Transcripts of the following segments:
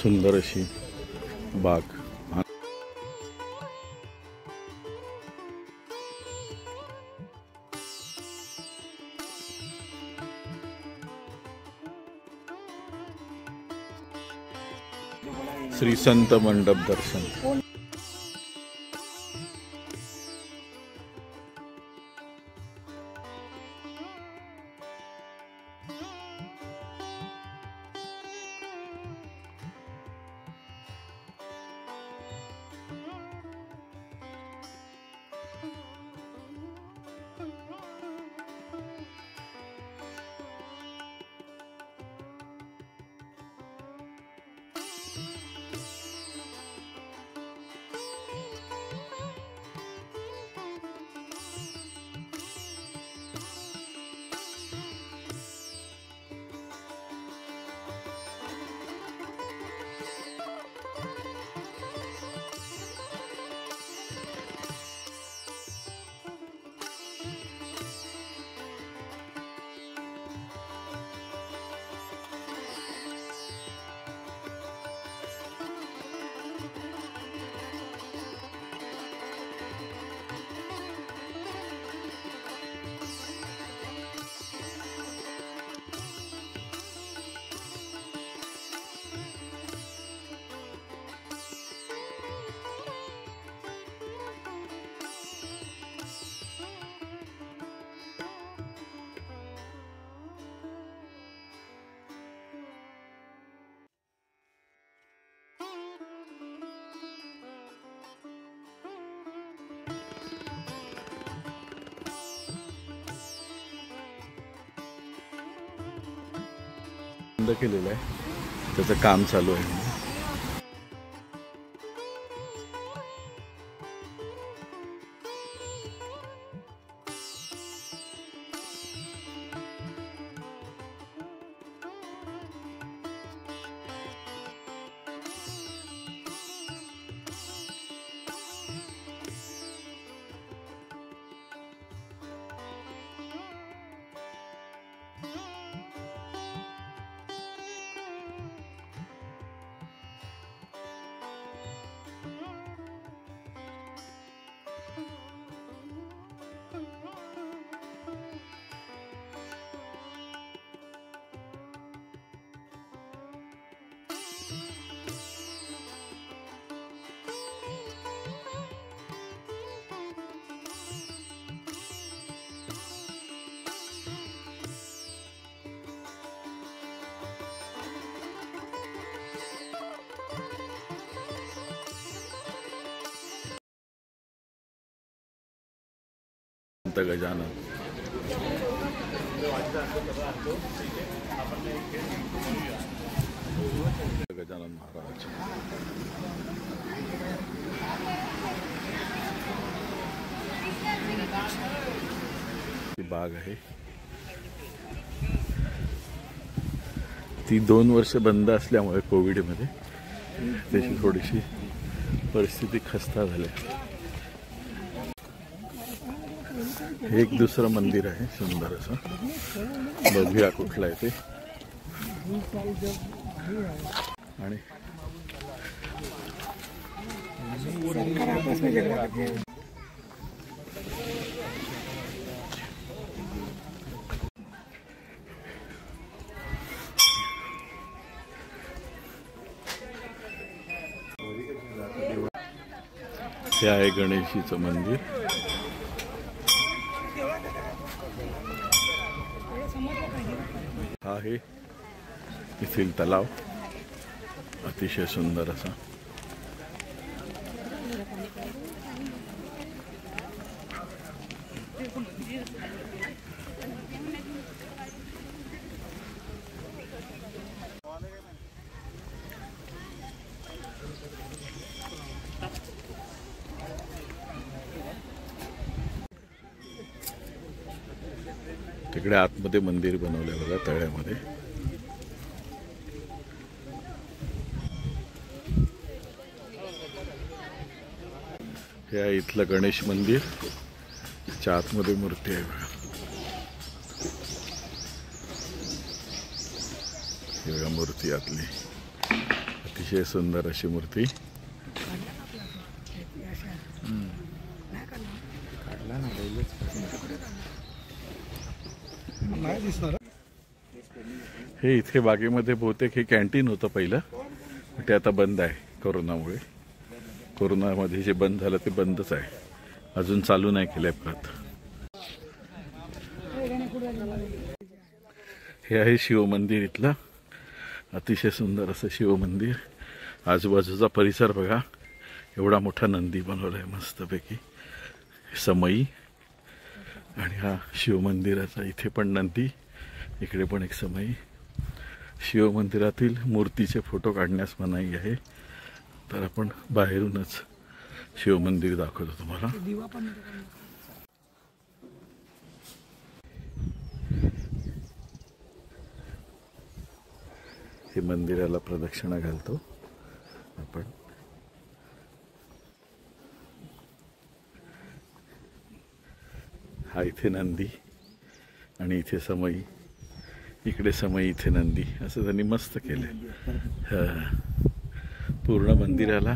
सुंदर अशी बाग। श्री संत मंडप दर्शन। बंद केलेलं आहे, त्याचं काम चालू आहे। गजानन गजानन महाराज बाग आहे। ती 2 वर्ष बंद असल्यामुळे कोविडमध्ये त्याची थोडीशी परिस्थिती खस्ता झाली। एक दुसरं मंदिर आहे सुंदर असं, बघूया कुठलं आहे ते। आणि हे आहे गणेशीचं मंदिर। हा आहे येथील तलाव, अतिशय सुंदर असा। तिकडे आतमध्ये मंदिर बनवलंय बघा तळ्यामध्ये। हे आहे इथलं गणेश मंदिर, च्या आतमध्ये मूर्ती आहे बघा। ही बघा मूर्ती आतली। अतिशय सुंदर अशी मूर्ती. हे इथे बागेमध्ये बहुतेक हे कॅन्टीन होतं पहिलं, ते आता बंद आहे कोरोनामुळे. कोरोनामध्ये जे बंद झालं ते बंदच आहे, अजून चालू नाही केलंय परत. हे आहे शिवमंदिर इथलं, अतिशय सुंदर असं शिवमंदिर. आजूबाजूचा परिसर बघा, एवढा मोठा नंदी बनवलाय मस्तपैकी समई. आणि हा शिवमंदिराचा इथे पण नंदी, इकडे पण एक समई. शिवमंदिरातील मूर्तीचे फोटो काढण्यास मनाई आहे, तर आपण बाहेरूनच शिवमंदिर दाखवतो तुम्हाला. हे मंदिराला प्रदक्षिणा घालतो आपण. हा इथे नंदी आणि इथे समई, इकडे समई, इथे नंदी, असं त्यांनी मस्त केलंय. पूर्ण मंदिराला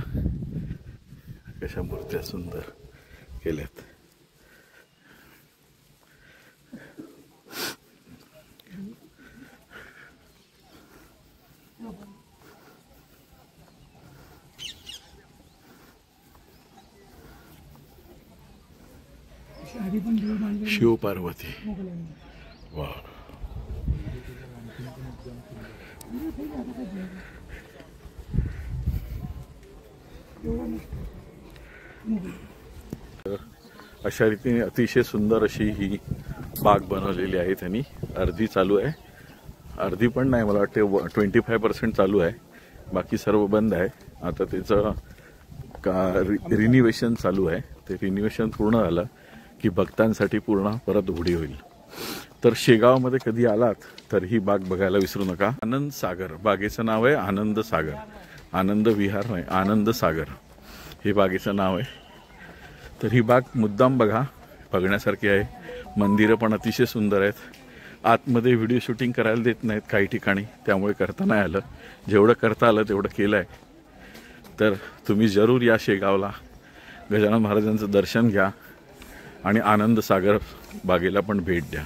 कशा मूर्त्या सुंदर केल्यात. शिव पार्वती, वा. अशा रीतीने अतिशय सुंदर अशी ही बाग बनवलेली आहे त्यांनी. अर्धी चालू आहे, अर्धी पण नाही, मला वाटते 25% चालू आहे, बाकी सर्व बंद आहे. आता त्याचं रिनिव्हेशन चालू आहे. ते रिनिव्हेशन पूर्ण झालं की भक्तांसाठी पूर्ण परत उघडी होईल. तर शेगावमध्ये कधी आलात तर ही बाग बघायला विसरू नका. आनंद सागर बागेचं नाव आहे, आनंद सागर. आनंद विहार नाही, आनंद सागर हे बागेचं नाव आहे. तर ही बाग मुद्दाम बघा, बघण्यासारखी आहे. मंदिरं पण अतिशय सुंदर आहेत. आतमध्ये व्हिडिओ शूटिंग करायला देत नाहीत काही ठिकाणी, त्यामुळे करता नाही आलं. जेवढं करता आलं तेवढं केलं आहे. तर तुम्ही जरूर या शेगावला, गजानन महाराजांचं दर्शन घ्या आणि आनंद सागर बागेला पण भेट द्या.